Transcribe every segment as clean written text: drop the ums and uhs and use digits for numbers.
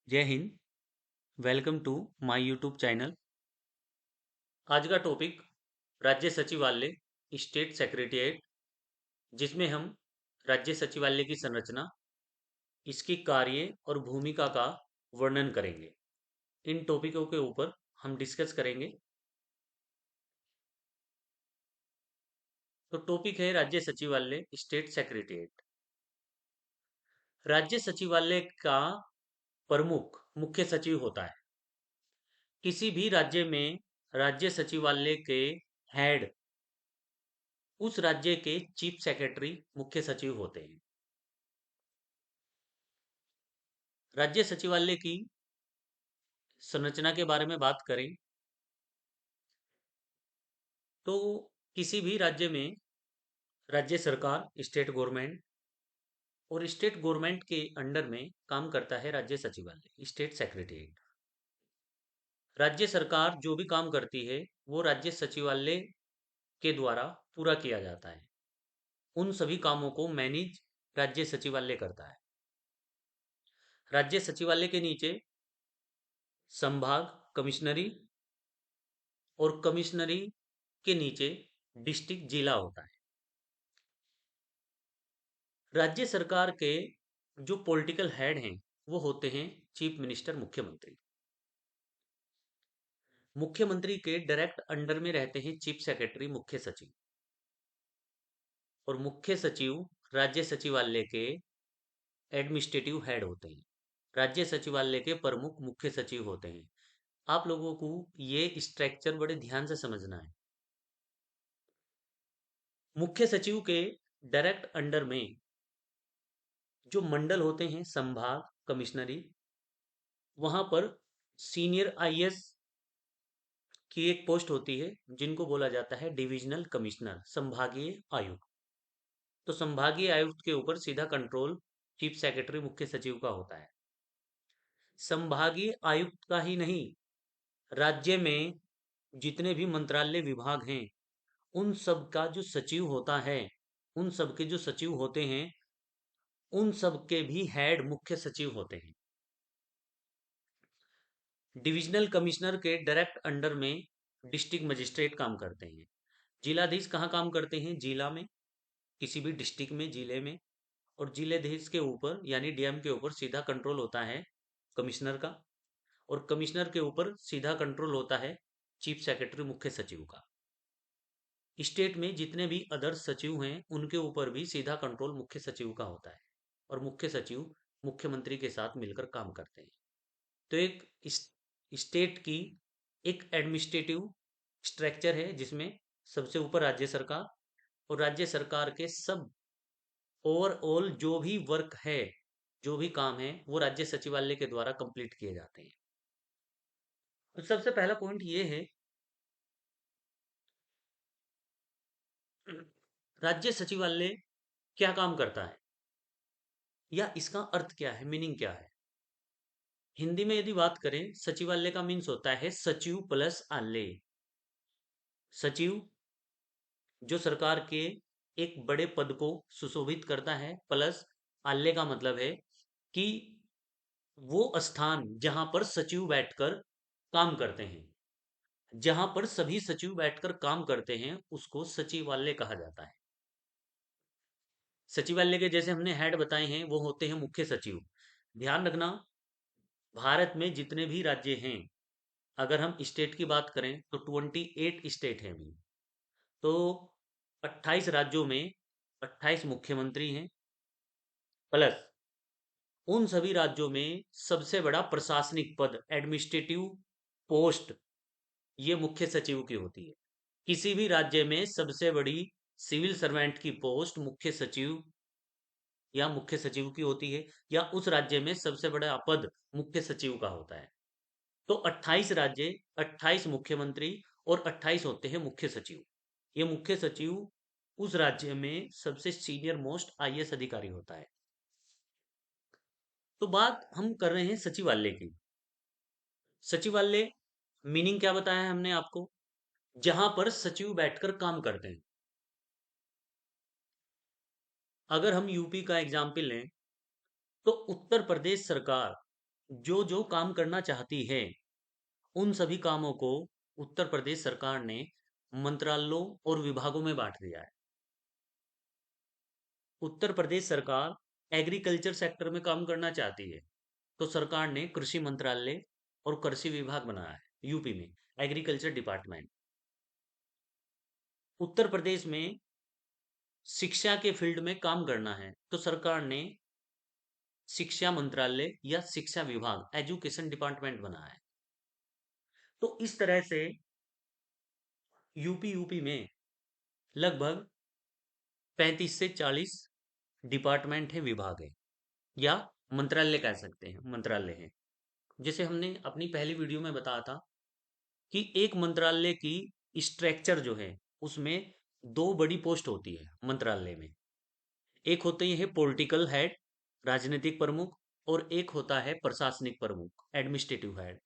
जय हिंद। Welcome to my YouTube channel. आज का टॉपिक राज्य सचिवालय, स्टेट सेक्रेटेरिएट, जिसमें हम राज्य सचिवालय की संरचना, इसकी कार्य और भूमिका का वर्णन करेंगे। इन टॉपिकों के ऊपर हम डिस्कस करेंगे। तो टॉपिक है राज्य सचिवालय, स्टेट सेक्रेटेरिएट। राज्य सचिवालय का प्रमुख मुख्य सचिव होता है। किसी भी राज्य में राज्य सचिवालय के हेड उस राज्य के चीफ सेक्रेटरी मुख्य सचिव होते हैं। राज्य सचिवालय की संरचना के बारे में बात करें तो किसी भी राज्य में राज्य सरकार, स्टेट गवर्नमेंट, और स्टेट गवर्नमेंट के अंडर में काम करता है राज्य सचिवालय, स्टेट सेक्रेटेरिएट। राज्य सरकार जो भी काम करती है वो राज्य सचिवालय के द्वारा पूरा किया जाता है। उन सभी कामों को मैनेज राज्य सचिवालय करता है। राज्य सचिवालय के नीचे संभाग, कमिश्नरी, और कमिश्नरी के नीचे डिस्ट्रिक्ट, जिला होता है। राज्य सरकार के जो पॉलिटिकल हेड हैं वो होते हैं चीफ मिनिस्टर, मुख्यमंत्री। मुख्यमंत्री के डायरेक्ट अंडर में रहते हैं चीफ सेक्रेटरी, मुख्य सचिव, और मुख्य सचिव राज्य सचिवालय के एडमिनिस्ट्रेटिव हेड होते हैं। राज्य सचिवालय के प्रमुख मुख्य सचिव होते हैं। आप लोगों को ये स्ट्रक्चर बड़े ध्यान से समझना है। मुख्य सचिव के डायरेक्ट अंडर में जो मंडल होते हैं, संभाग, कमिश्नरी, वहां पर सीनियर आईएएस की एक पोस्ट होती है जिनको बोला जाता है डिविजनल कमिश्नर, संभागीय आयुक्त। तो संभागीय आयुक्त के ऊपर सीधा कंट्रोल चीफ सेक्रेटरी, मुख्य सचिव का होता है। संभागीय आयुक्त का ही नहीं, राज्य में जितने भी मंत्रालय, विभाग हैं, उन सब का जो सचिव होता है, उन सब के जो सचिव होते हैं, उन सब के भी हेड मुख्य सचिव होते हैं। डिविजनल कमिश्नर के डायरेक्ट अंडर में डिस्ट्रिक्ट मजिस्ट्रेट काम करते हैं। जिलाधीश कहाँ काम करते हैं? जिला में, किसी भी डिस्ट्रिक्ट में, जिले में। और जिलाधीश के ऊपर यानी डीएम के ऊपर सीधा कंट्रोल होता है कमिश्नर का, और कमिश्नर के ऊपर सीधा कंट्रोल होता है चीफ सेक्रेटरी, मुख्य सचिव का। स्टेट में जितने भी अदर सचिव हैं उनके ऊपर भी सीधा कंट्रोल मुख्य सचिव का होता है, और मुख्य सचिव मुख्यमंत्री के साथ मिलकर काम करते हैं। तो एक स्टेट की एक एडमिनिस्ट्रेटिव स्ट्रक्चर है जिसमें सबसे ऊपर राज्य सरकार, और राज्य सरकार के सब ओवरऑल जो भी वर्क है, जो भी काम है, वो राज्य सचिवालय के द्वारा कंप्लीट किए जाते हैं। तो सबसे पहला पॉइंट ये है, राज्य सचिवालय क्या काम करता है या इसका अर्थ क्या है, मीनिंग क्या है। हिंदी में यदि बात करें, सचिवालय का मीन्स होता है सचिव प्लस आलय। सचिव जो सरकार के एक बड़े पद को सुशोभित करता है, प्लस आलय का मतलब है कि वो स्थान जहां पर सचिव बैठकर काम करते हैं, जहां पर सभी सचिव बैठकर काम करते हैं, उसको सचिवालय कहा जाता है। सचिवालय के जैसे हमने हेड बताए हैं वो होते हैं मुख्य सचिव। ध्यान रखना, भारत में जितने भी राज्य हैं, अगर हम स्टेट की बात करें तो 28 स्टेट हैं अभी। तो 28 राज्यों में 28 मुख्यमंत्री हैं, प्लस उन सभी राज्यों में सबसे बड़ा प्रशासनिक पद, एडमिनिस्ट्रेटिव पोस्ट, ये मुख्य सचिव की होती है। किसी भी राज्य में सबसे बड़ी सिविल सर्वेंट की पोस्ट मुख्य सचिव या मुख्य सचिव की होती है, या उस राज्य में सबसे बड़ा पद मुख्य सचिव का होता है। तो 28 राज्य, 28 मुख्यमंत्री, और 28 होते हैं मुख्य सचिव। ये मुख्य सचिव उस राज्य में सबसे सीनियर मोस्ट आईएएस अधिकारी होता है। तो बात हम कर रहे हैं सचिवालय की। सचिवालय मीनिंग क्या बताया है हमने आपको? जहां पर सचिव बैठकर काम करते हैं। अगर हम यूपी का एग्जाम्पल लें तो उत्तर प्रदेश सरकार जो जो काम करना चाहती है उन सभी कामों को उत्तर प्रदेश सरकार ने मंत्रालयों और विभागों में बांट दिया है। उत्तर प्रदेश सरकार एग्रीकल्चर सेक्टर में काम करना चाहती है, तो सरकार ने कृषि मंत्रालय और कृषि विभाग बनाया है यूपी में, एग्रीकल्चर डिपार्टमेंट। उत्तर प्रदेश में शिक्षा के फील्ड में काम करना है, तो सरकार ने शिक्षा मंत्रालय या शिक्षा विभाग, एजुकेशन डिपार्टमेंट बनाया है। तो इस तरह से यूपी में लगभग 35 से 40 डिपार्टमेंट है, विभाग है, या मंत्रालय कह सकते हैं, मंत्रालय है। जैसे हमने अपनी पहली वीडियो में बताया था कि एक मंत्रालय की स्ट्रक्चर जो है उसमें दो बड़ी पोस्ट होती है मंत्रालय में। एक होते हैं पॉलिटिकल हेड, राजनीतिक प्रमुख, और एक होता है प्रशासनिक प्रमुख, एडमिनिस्ट्रेटिव हेड।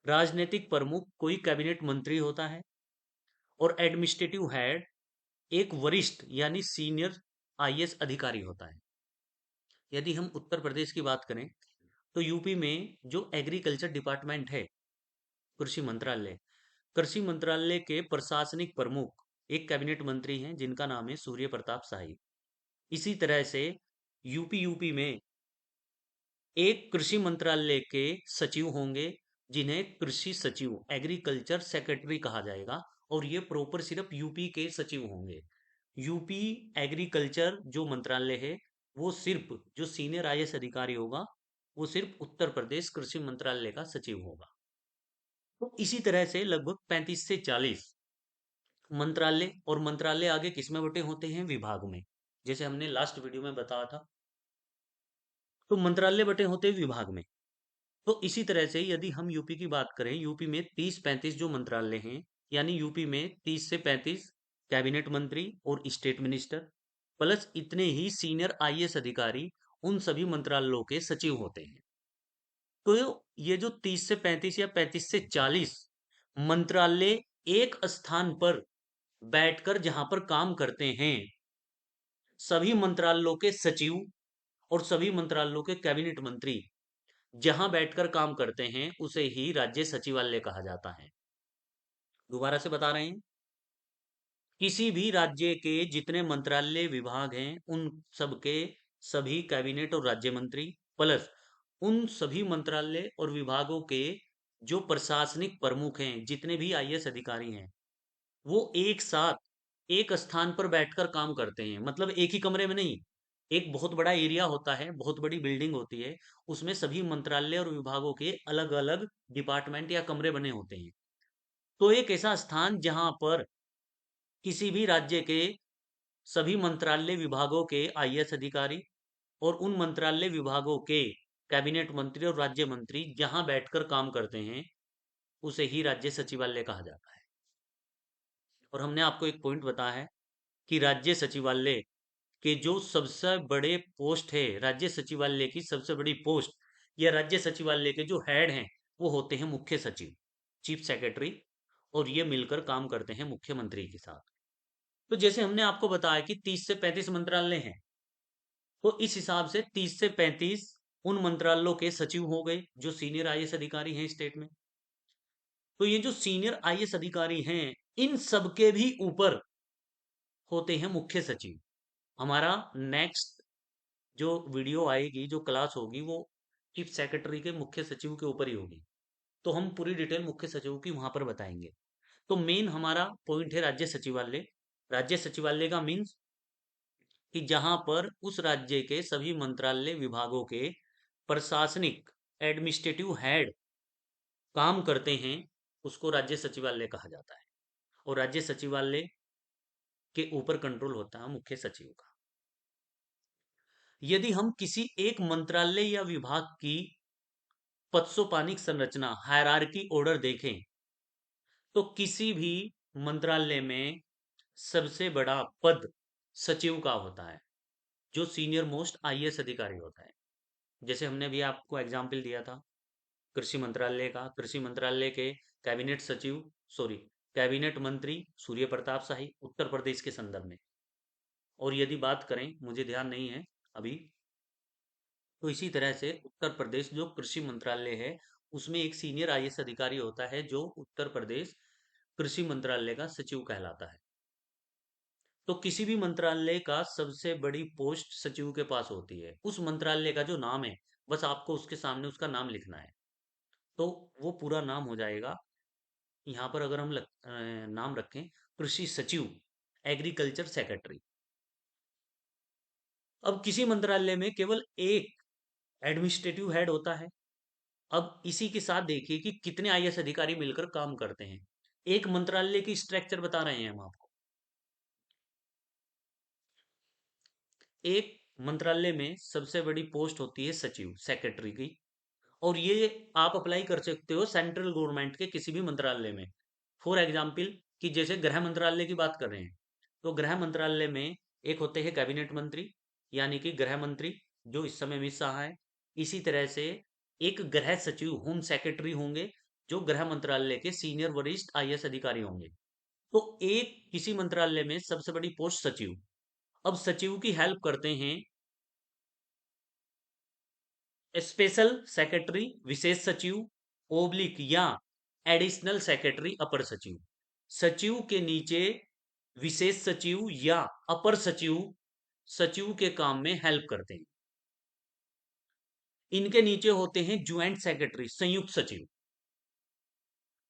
राजनीतिक प्रमुख कोई कैबिनेट मंत्री होता है, और एडमिनिस्ट्रेटिव हेड एक वरिष्ठ यानी सीनियर आईएएस अधिकारी होता है। यदि हम उत्तर प्रदेश की बात करें, तो यूपी में जो एग्रीकल्चर डिपार्टमेंट है, कृषि मंत्रालय, कृषि मंत्रालय के प्रशासनिक प्रमुख एक कैबिनेट मंत्री हैं जिनका नाम है सूर्य प्रताप शाही। इसी तरह से यूपी में एक कृषि मंत्रालय के सचिव होंगे, जिन्हें कृषि सचिव, एग्रीकल्चर सेक्रेटरी कहा जाएगा, और ये प्रॉपर सिर्फ यूपी के सचिव होंगे। यूपी एग्रीकल्चर जो मंत्रालय है, वो सिर्फ जो सीनियर आईएएस अधिकारी होगा, वो सिर्फ उत्तर प्रदेश कृषि मंत्रालय का सचिव होगा। तो इसी तरह से लगभग 35 से 40 मंत्रालय, और मंत्रालय आगे किसमें बटे होते हैं, विभाग में। जैसे हमने लास्ट वीडियो में बताया था, तो मंत्रालय बटे होते हैं विभाग में। तो इसी तरह से यदि हम यूपी की बात करें, यूपी में 30-35 जो मंत्रालय हैं, यानी यूपी में 30 से 35 कैबिनेट मंत्री और स्टेट मिनिस्टर, प्लस इतने ही सीनियर आईएएस अधिकारी उन सभी मंत्रालयों के सचिव होते हैं। तो ये जो 30 से 35 या 35 से 40 मंत्रालय एक स्थान पर बैठकर जहां पर काम करते हैं, सभी मंत्रालयों के सचिव और सभी मंत्रालयों के कैबिनेट मंत्री जहां बैठकर काम करते हैं, उसे ही राज्य सचिवालय कहा जाता है। दोबारा से बता रहे हैं, किसी भी राज्य के जितने मंत्रालय विभाग हैं, उन सबके सभी कैबिनेट और राज्य मंत्री, प्लस उन सभी मंत्रालय और विभागों के जो प्रशासनिक प्रमुख हैं, जितने भी आईएएस अधिकारी हैं, वो एक साथ एक स्थान पर बैठकर काम करते हैं। मतलब एक ही कमरे में नहीं, एक बहुत बड़ा एरिया होता है, बहुत बड़ी बिल्डिंग होती है, उसमें सभी मंत्रालय और विभागों के अलग अलग डिपार्टमेंट या कमरे बने होते हैं। तो एक ऐसा स्थान जहां पर किसी भी राज्य के सभी मंत्रालय विभागों के आईएएस अधिकारी और उन मंत्रालय विभागों के कैबिनेट मंत्री और राज्य मंत्री जहां बैठकर काम करते हैं, उसे ही राज्य सचिवालय कहा जाता है। और हमने आपको एक पॉइंट बताया है कि राज्य सचिवालय के जो सबसे बड़े पोस्ट है, राज्य सचिवालय की सबसे बड़ी पोस्ट या राज्य सचिवालय के जो हेड हैं, वो होते हैं मुख्य सचिव, चीफ सेक्रेटरी, और ये मिलकर काम करते हैं मुख्यमंत्री के साथ। तो जैसे हमने आपको बताया कि 30 से 35 मंत्रालय हैं, तो इस हिसाब से 30 से 35 उन मंत्रालयों के सचिव हो गए जो सीनियर आईएएस अधिकारी हैं स्टेट में। तो ये जो सीनियर आईएएस अधिकारी हैं, इन सबके भी ऊपर होते हैं मुख्य सचिव। हमारा नेक्स्ट जो वीडियो आएगी, जो क्लास होगी, वो चीफ सेक्रेटरी के मुख्य सचिव के ऊपर ही होगी। तो हम पूरी डिटेल मुख्य सचिव की वहां पर बताएंगे। तो मेन हमारा पॉइंट है राज्य सचिवालय। राज्य सचिवालय का मीन्स कि जहां पर उस राज्य के सभी मंत्रालय विभागों के प्रशासनिक, एडमिनिस्ट्रेटिव हेड काम करते हैं, उसको राज्य सचिवालय कहा जाता है। और राज्य सचिवालय के ऊपर कंट्रोल होता है मुख्य सचिव का। यदि हम किसी एक मंत्रालय या विभाग की पदसोपानिक संरचना, हायरार्की ऑर्डर देखें, तो किसी भी मंत्रालय में सबसे बड़ा पद सचिव का होता है, जो सीनियर मोस्ट आईएएस अधिकारी होता है। जैसे हमने भी आपको एग्जाम्पल दिया था कृषि मंत्रालय का, कृषि मंत्रालय के कैबिनेट सचिव, सॉरी, कैबिनेट मंत्री सूर्य प्रताप शाही, उत्तर प्रदेश के संदर्भ में। और यदि बात करें, मुझे ध्यान नहीं है अभी, तो इसी तरह से उत्तर प्रदेश जो कृषि मंत्रालय है, उसमें एक सीनियर आईएएस अधिकारी होता है जो उत्तर प्रदेश कृषि मंत्रालय का सचिव कहलाता है। तो किसी भी मंत्रालय का सबसे बड़ी पोस्ट सचिव के पास होती है। उस मंत्रालय का जो नाम है, बस आपको उसके सामने उसका नाम लिखना है। तो वो पूरा नाम हो जाएगा, यहाँ पर अगर हम नाम रखें कृषि सचिव, एग्रीकल्चर सेक्रेटरी। अब किसी मंत्रालय में केवल एक एडमिनिस्ट्रेटिव हेड होता है। अब इसी के साथ देखिए कि कितने आईएएस अधिकारी मिलकर काम करते हैं। एक मंत्रालय की स्ट्रक्चर बता रहे हैं हम आपको। एक मंत्रालय में सबसे बड़ी पोस्ट होती है सचिव, सेक्रेटरी की। और ये आप अप्लाई कर सकते हो सेंट्रल गवर्नमेंट के किसी भी मंत्रालय में। फॉर एग्जाम्पल कि जैसे गृह मंत्रालय की बात कर रहे हैं, तो गृह मंत्रालय में एक होते हैं कैबिनेट मंत्री, यानी कि गृह मंत्री, जो इस समय अमित शाह है। इसी तरह से एक गृह सचिव, होम सेक्रेटरी होंगे, जो गृह मंत्रालय के सीनियर वरिष्ठ आईएएस अधिकारी होंगे। तो एक किसी मंत्रालय में सबसे बड़ी पोस्ट सचिव। अब सचिव की हेल्प करते हैं स्पेशल सेक्रेटरी, विशेष सचिव, ओब्लिक या एडिशनल सेक्रेटरी, अपर सचिव। सचिव के नीचे विशेष सचिव या अपर सचिव सचिव के काम में हेल्प करते हैं। इनके नीचे होते हैं ज्वाइंट सेक्रेटरी, संयुक्त सचिव।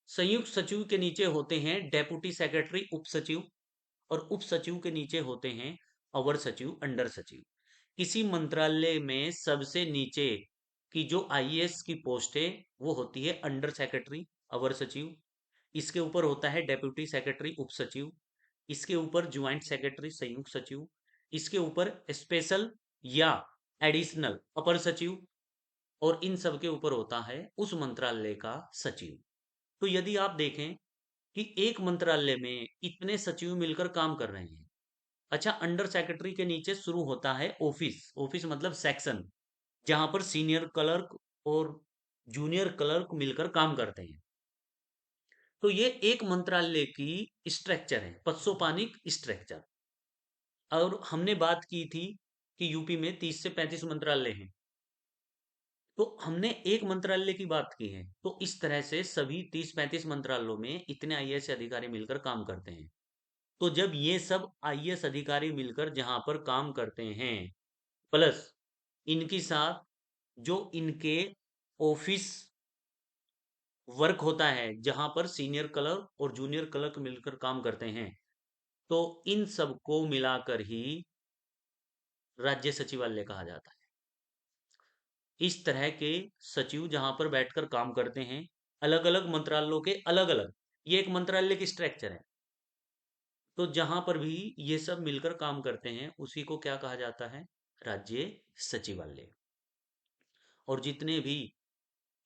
संयुक्त सचिव के नीचे होते हैं डेप्यूटी सेक्रेटरी, उप सचिव। और उप सचिव के नीचे होते हैं अवर सचिव, अंडर सचिव। किसी मंत्रालय में सबसे नीचे की जो आईएएस की पोस्ट है, वो होती है अंडर सेक्रेटरी, अवर सचिव। इसके ऊपर होता है डेप्यूटी सेक्रेटरी, उप सचिव। इसके ऊपर ज्वाइंट सेक्रेटरी, संयुक्त सचिव। इसके ऊपर स्पेशल या एडिशनल, अपर सचिव। और इन सब के ऊपर होता है उस मंत्रालय का सचिव। तो यदि आप देखें कि एक मंत्रालय में इतने सचिव मिलकर काम कर रहे हैं। अच्छा, अंडर सेक्रेटरी के नीचे शुरू होता है ऑफिस। ऑफिस मतलब सेक्शन, जहां पर सीनियर क्लर्क और जूनियर क्लर्क मिलकर काम करते हैं। तो ये एक मंत्रालय की स्ट्रक्चर है, पत्सोपानिक स्ट्रक्चर। और हमने बात की थी कि यूपी में 30 से 35 मंत्रालय हैं। तो हमने एक मंत्रालय की बात की है। तो इस तरह से सभी 30-35 मंत्रालयों में इतने आईएएस अधिकारी मिलकर काम करते हैं। तो जब ये सब आईएएस अधिकारी मिलकर जहां पर काम करते हैं, प्लस इनके साथ जो इनके ऑफिस वर्क होता है, जहां पर सीनियर क्लर्क और जूनियर क्लर्क मिलकर काम करते हैं, तो इन सबको मिलाकर ही राज्य सचिवालय कहा जाता है। इस तरह के सचिव जहां पर बैठकर काम करते हैं, अलग अलग मंत्रालयों के अलग अलग, ये एक मंत्रालय की स्ट्रक्चर है। तो जहां पर भी ये सब मिलकर काम करते हैं, उसी को क्या कहा जाता है? राज्य सचिवालय। और जितने भी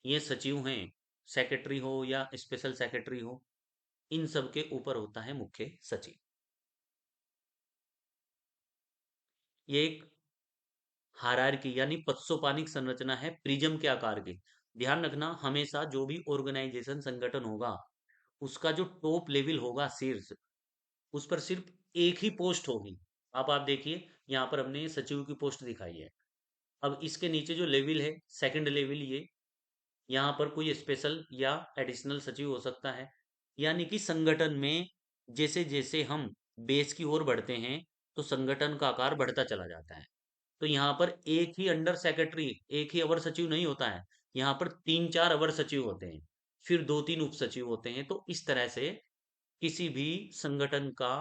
ये सचिव हैं, सेक्रेटरी हो या स्पेशल सेक्रेटरी हो, इन सब के ऊपर होता है मुख्य सचिव। ये एक हायरार्की यानी पत्सोपानिक संरचना है, प्रिज्म के आकार की। ध्यान रखना, हमेशा जो भी ऑर्गेनाइजेशन, संगठन होगा, उसका जो टॉप लेवल होगा, शीर्ष, उस पर सिर्फ एक ही पोस्ट होगी। आप देखिए, यहाँ पर हमने सचिव की पोस्ट दिखाई है। अब इसके नीचे जो लेवल है, सेकंड लेवल, ये यहाँ पर कोई स्पेशल या एडिशनल सचिव हो सकता है। यानी कि संगठन में जैसे जैसे हम बेस की ओर बढ़ते हैं, तो संगठन का आकार बढ़ता चला जाता है। तो यहाँ पर एक ही अंडर सेक्रेटरी, एक ही अवर सचिव नहीं होता है। यहाँ पर 3-4 अवर सचिव होते हैं, फिर 2-3 उप सचिव होते हैं। तो इस तरह से किसी भी संगठन का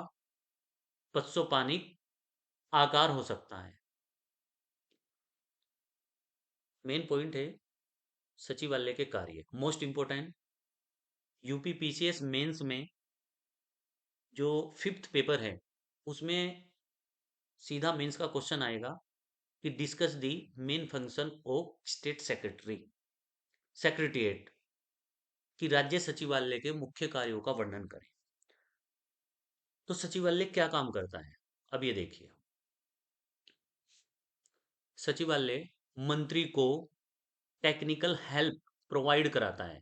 पत्सोपानिक आकार हो सकता है। मेन पॉइंट है सचिवालय के कार्य, most important. UP PCS mains में जो फिफ्थ पेपर है, उसमें सीधा मेंस का क्वेश्चन आएगा कि discuss the main function of state secretary, secretariat, कि राज्य सचिवालय के मुख्य कार्यों का वर्णन करें। तो सचिवालय क्या काम करता है, अब ये देखिए। सचिवालय मंत्री को टेक्निकल हेल्प प्रोवाइड कराता है।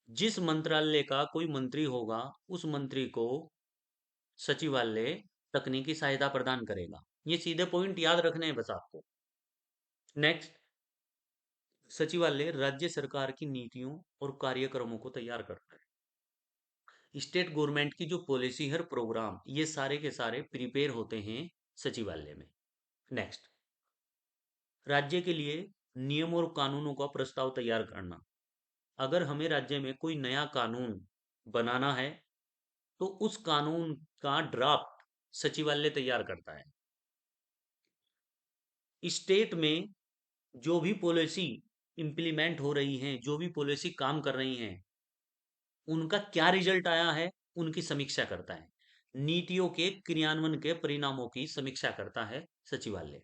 जिस मंत्रालय का कोई मंत्री होगा, उस मंत्री को सचिवालय तकनीकी सहायता प्रदान करेगा। ये सीधे पॉइंट याद रखने हैं बस आपको। नेक्स्ट, सचिवालय राज्य सरकार की नीतियों और कार्यक्रमों को तैयार करता है। स्टेट गवर्नमेंट की जो पॉलिसी है, प्रोग्राम, ये सारे के सारे प्रिपेयर होते हैं सचिवालय में। नेक्स्ट, राज्य के लिए नियम और कानूनों का प्रस्ताव तैयार करना। अगर हमें राज्य में कोई नया कानून बनाना है तो उस कानून का ड्राफ्ट सचिवालय तैयार करता है। स्टेट में जो भी पॉलिसी इंप्लीमेंट हो रही हैं, जो भी पॉलिसी काम कर रही हैं, उनका क्या रिजल्ट आया है, उनकी समीक्षा करता है। नीतियों के क्रियान्वयन के परिणामों की समीक्षा करता है सचिवालय।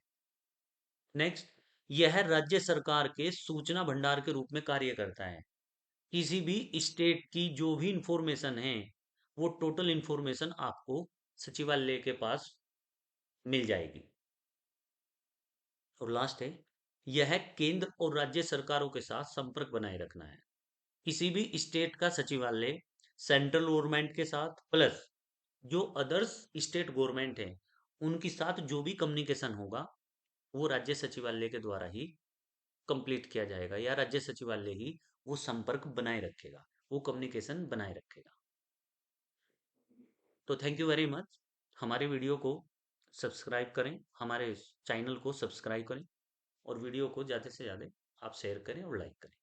नेक्स्ट, यह राज्य सरकार के सूचना भंडार के रूप में कार्य करता है। किसी भी स्टेट की जो भी इंफॉर्मेशन है, वो टोटल इंफॉर्मेशन आपको सचिवालय के पास मिल जाएगी। और लास्ट है, यह केंद्र और राज्य सरकारों के साथ संपर्क बनाए रखना है। किसी भी स्टेट का सचिवालय सेंट्रल गवर्नमेंट के साथ प्लस जो अदर्स स्टेट गवर्नमेंट है उनके साथ जो भी कम्युनिकेशन होगा वो राज्य सचिवालय के द्वारा ही कंप्लीट किया जाएगा, या राज्य सचिवालय ही वो संपर्क बनाए रखेगा, वो कम्युनिकेशन बनाए रखेगा। तो थैंक यू वेरी मच। हमारे वीडियो को सब्सक्राइब करें, हमारे चैनल को सब्सक्राइब करें, और वीडियो को ज़्यादा से ज़्यादा आप शेयर करें और लाइक करें।